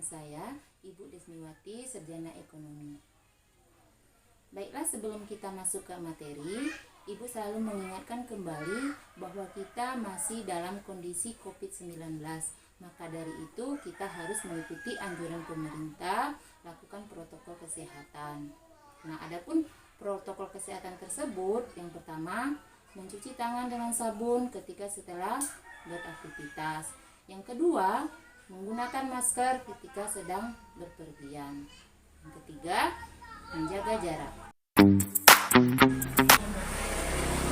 saya, Ibu Desmiwati, Sarjana Ekonomi. Baiklah, sebelum kita masuk ke materi, Ibu selalu mengingatkan kembali bahwa kita masih dalam kondisi COVID-19. Maka dari itu kita harus mengikuti anjuran pemerintah, lakukan protokol kesehatan. Nah, adapun protokol kesehatan tersebut, yang pertama, mencuci tangan dengan sabun ketika setelah beraktivitas. Yang kedua, menggunakan masker ketika sedang berpergian. Yang ketiga, menjaga jarak.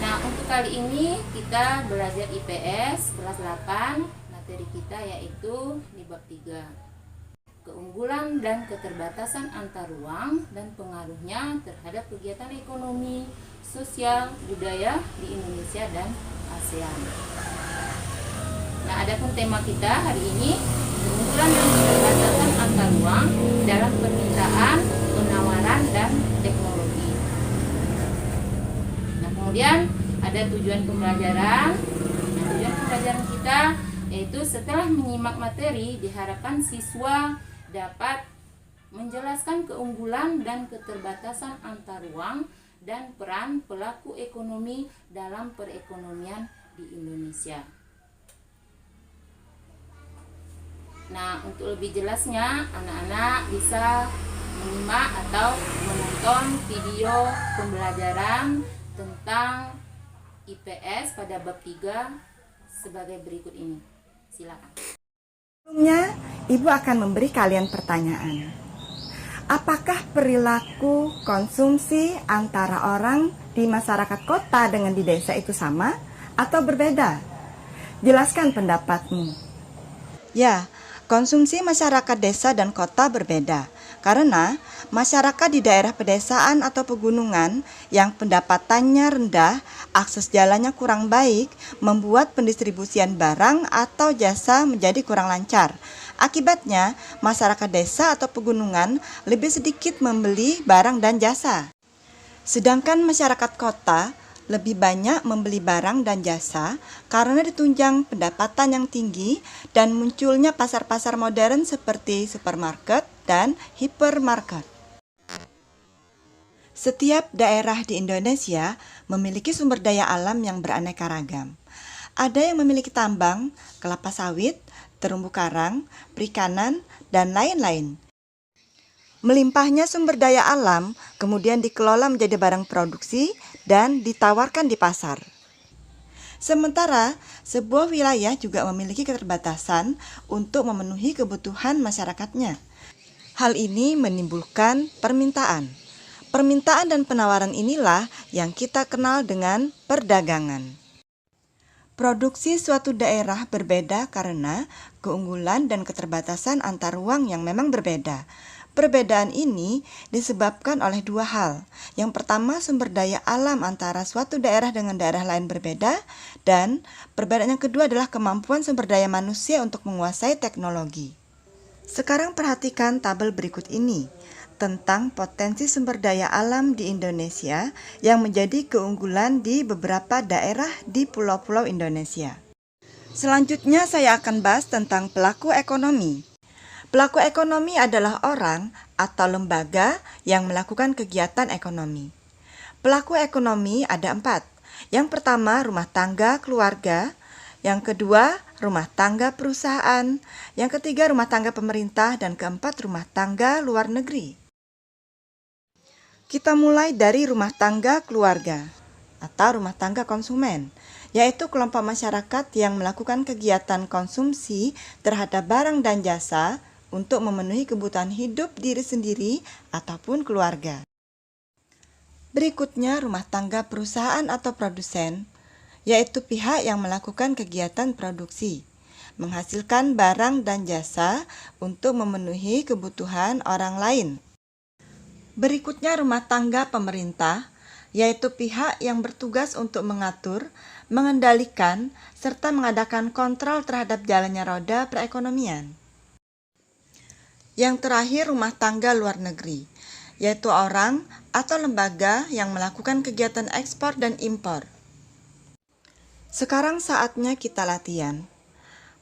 Nah, untuk kali ini kita belajar IPS kelas 8. Materi kita yaitu di bab 3. Keunggulan dan keterbatasan antar ruang dan pengaruhnya terhadap kegiatan ekonomi, sosial, budaya di Indonesia dan ASEAN. Nah, adapun tema kita hari ini, keunggulan dan keterbatasan antar ruang dalam permintaan, penawaran, dan teknologi. Nah, kemudian ada tujuan pembelajaran. Nah, tujuan pembelajaran kita yaitu setelah menyimak materi, diharapkan siswa dapat menjelaskan keunggulan dan keterbatasan antar ruang dan peran pelaku ekonomi dalam perekonomian di Indonesia. Nah, untuk lebih jelasnya, anak-anak bisa menyimak atau menonton video pembelajaran tentang IPS pada bab 3 sebagai berikut ini. Silakan. Sebelumnya, Ibu akan memberi kalian pertanyaan. Apakah perilaku konsumsi antara orang di masyarakat kota dengan di desa itu sama atau berbeda? Jelaskan pendapatmu. Ya, konsumsi masyarakat desa dan kota berbeda karena masyarakat di daerah pedesaan atau pegunungan yang pendapatannya rendah, akses jalannya kurang baik, membuat pendistribusian barang atau jasa menjadi kurang lancar. Akibatnya, masyarakat desa atau pegunungan lebih sedikit membeli barang dan jasa. Sedangkan masyarakat kota lebih banyak membeli barang dan jasa karena ditunjang pendapatan yang tinggi dan munculnya pasar-pasar modern seperti supermarket dan hipermarket. Setiap daerah di Indonesia memiliki sumber daya alam yang beraneka ragam. Ada yang memiliki tambang, kelapa sawit, terumbu karang, perikanan, dan lain-lain. Melimpahnya sumber daya alam kemudian dikelola menjadi barang produksi dan ditawarkan di pasar. Sementara, sebuah wilayah juga memiliki keterbatasan untuk memenuhi kebutuhan masyarakatnya. Hal ini menimbulkan permintaan. Permintaan dan penawaran inilah yang kita kenal dengan perdagangan. Produksi suatu daerah berbeda karena keunggulan dan keterbatasan antar ruang yang memang berbeda. Perbedaan ini disebabkan oleh dua hal. Yang pertama, sumber daya alam antara suatu daerah dengan daerah lain berbeda, dan perbedaan yang kedua adalah kemampuan sumber daya manusia untuk menguasai teknologi. Sekarang perhatikan tabel berikut ini tentang potensi sumber daya alam di Indonesia yang menjadi keunggulan di beberapa daerah di pulau-pulau Indonesia. Selanjutnya saya akan bahas tentang pelaku ekonomi. Pelaku ekonomi adalah orang atau lembaga yang melakukan kegiatan ekonomi. Pelaku ekonomi ada 4. Yang pertama, rumah tangga keluarga. Yang kedua, rumah tangga perusahaan. Yang ketiga, rumah tangga pemerintah. Dan keempat, rumah tangga luar negeri. Kita mulai dari rumah tangga keluarga atau rumah tangga konsumen, yaitu kelompok masyarakat yang melakukan kegiatan konsumsi terhadap barang dan jasa untuk memenuhi kebutuhan hidup diri sendiri ataupun keluarga. Berikutnya, rumah tangga perusahaan atau produsen, yaitu pihak yang melakukan kegiatan produksi, menghasilkan barang dan jasa untuk memenuhi kebutuhan orang lain. Berikutnya, rumah tangga pemerintah, yaitu pihak yang bertugas untuk mengatur, mengendalikan, serta mengadakan kontrol terhadap jalannya roda perekonomian. Yang terakhir, rumah tangga luar negeri, yaitu orang atau lembaga yang melakukan kegiatan ekspor dan impor. Sekarang saatnya kita latihan.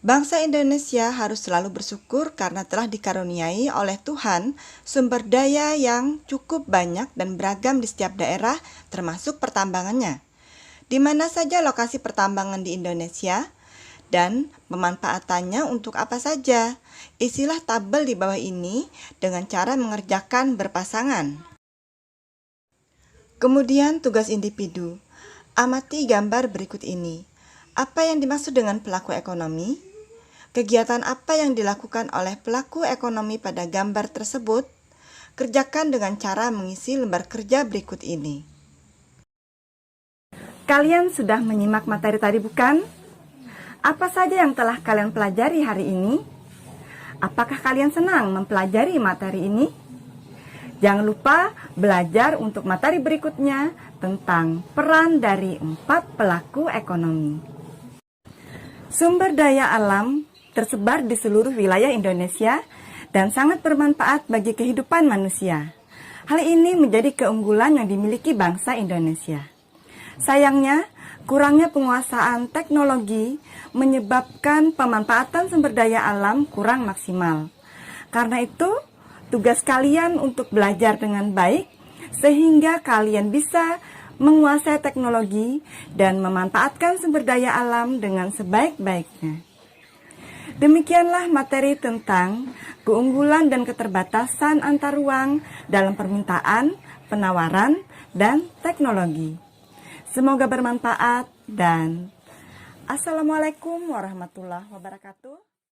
Bangsa Indonesia harus selalu bersyukur karena telah dikaruniai oleh Tuhan sumber daya yang cukup banyak dan beragam di setiap daerah, termasuk pertambangannya. Di mana saja lokasi pertambangan di Indonesia dan pemanfaatannya untuk apa saja. Isilah tabel di bawah ini dengan cara mengerjakan berpasangan. Kemudian tugas individu. Amati gambar berikut ini. Apa yang dimaksud dengan pelaku ekonomi? Kegiatan apa yang dilakukan oleh pelaku ekonomi pada gambar tersebut? Kerjakan dengan cara mengisi lembar kerja berikut ini. Kalian sudah menyimak materi tadi bukan? Apa saja yang telah kalian pelajari hari ini? Apakah kalian senang mempelajari materi ini? Jangan lupa belajar untuk materi berikutnya tentang peran dari 4 pelaku ekonomi. Sumber daya alam tersebar di seluruh wilayah Indonesia dan sangat bermanfaat bagi kehidupan manusia. Hal ini menjadi keunggulan yang dimiliki bangsa Indonesia. Sayangnya, kurangnya penguasaan teknologi menyebabkan pemanfaatan sumber daya alam kurang maksimal. Karena itu, tugas kalian untuk belajar dengan baik sehingga kalian bisa menguasai teknologi dan memanfaatkan sumber daya alam dengan sebaik-baiknya. Demikianlah materi tentang keunggulan dan keterbatasan antar ruang dalam permintaan, penawaran, dan teknologi. Semoga bermanfaat dan Assalamualaikum warahmatullahi wabarakatuh.